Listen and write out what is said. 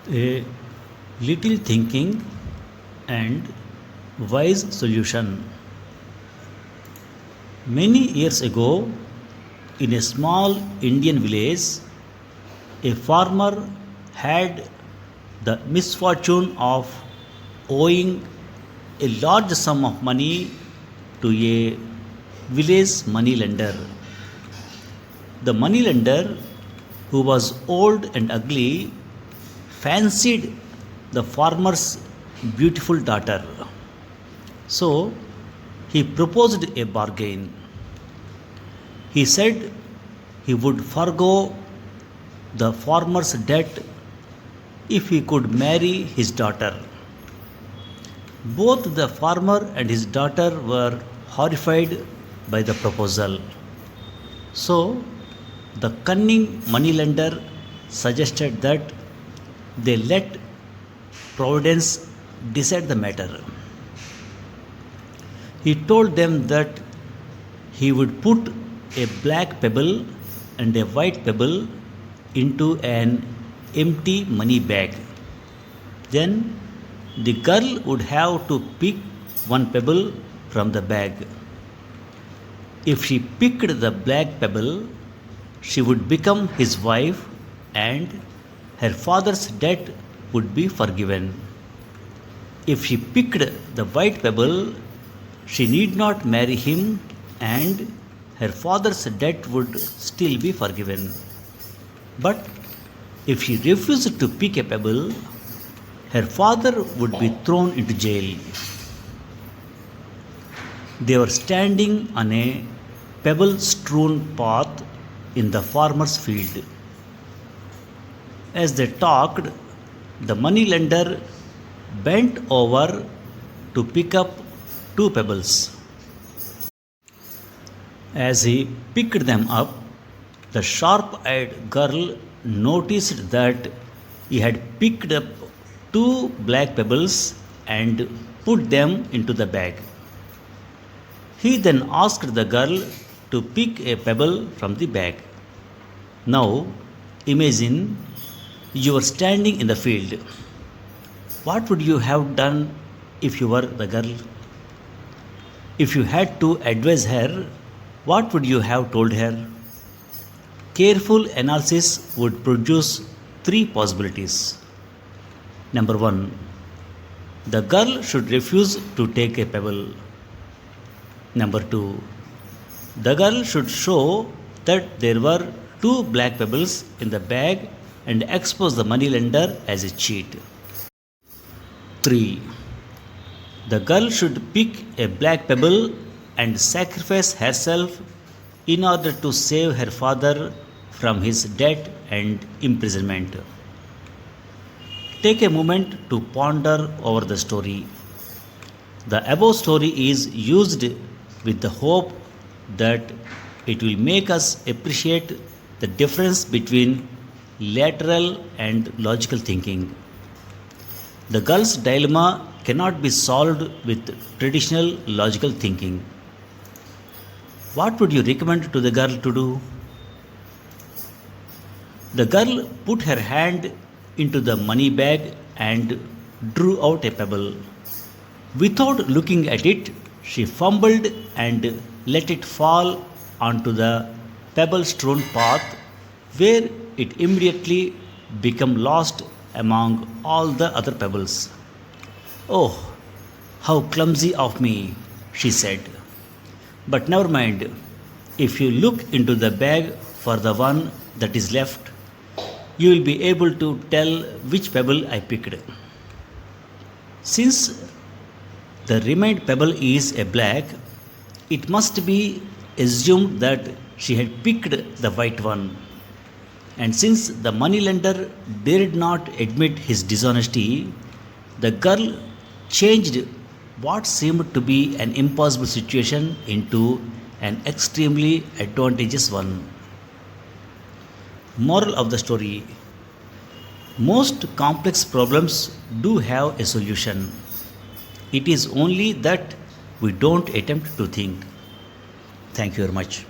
A little thinking and wise solution. Many years ago, in a small Indian village, a farmer had the misfortune of owing a large sum of money to a village moneylender. The moneylender, who was old and ugly, fancied the farmer's beautiful daughter. So he proposed a bargain. He said he would forego the farmer's debt if he could marry his daughter. Both the farmer and his daughter were horrified by the proposal. So the cunning moneylender suggested that they let Providence decide the matter. He told them that he would put a black pebble and a white pebble into an empty money bag. Then the girl would have to pick one pebble from the bag. If she picked the black pebble, she would become his wife and her father's debt would be forgiven. If she picked the white pebble, she need not marry him and her father's debt would still be forgiven. But if she refused to pick a pebble, her father would be thrown into jail. They were standing on a pebble strewn path in the farmer's field. As they talked, the moneylender bent over to pick up two pebbles. As he picked them up, the sharp eyed girl noticed that he had picked up two black pebbles and put them into the bag. He then asked the girl to pick a pebble from the bag. Now, imagine you were standing in the field. What would you have done if you were the girl? If you had to advise her, what would you have told her? Careful analysis would produce three possibilities. Number one, the girl should refuse to take a pebble. Number two, the girl should show that there were two black pebbles in the bag and expose the moneylender as a cheat. 3. The girl should pick a black pebble and sacrifice herself in order to save her father from his debt and imprisonment. Take a moment to ponder over the story. The above story is used with the hope that it will make us appreciate the difference between lateral and logical thinking. The girl's dilemma cannot be solved with traditional logical thinking. What would you recommend to the girl to do? The girl put her hand into the money bag and drew out a pebble. Without looking at it, she fumbled and let it fall onto the pebble strewn path, where it immediately became lost among all the other pebbles. Oh, how clumsy of me, she said. But never mind, if you look into the bag for the one that is left, you will be able to tell which pebble I picked. Since the remaining pebble is a black, it must be assumed that she had picked the white one. And since the moneylender dared not admit his dishonesty, the girl changed what seemed to be an impossible situation into an extremely advantageous one. Moral of the story: most complex problems do have a solution. It is only that we don't attempt to think. Thank you very much.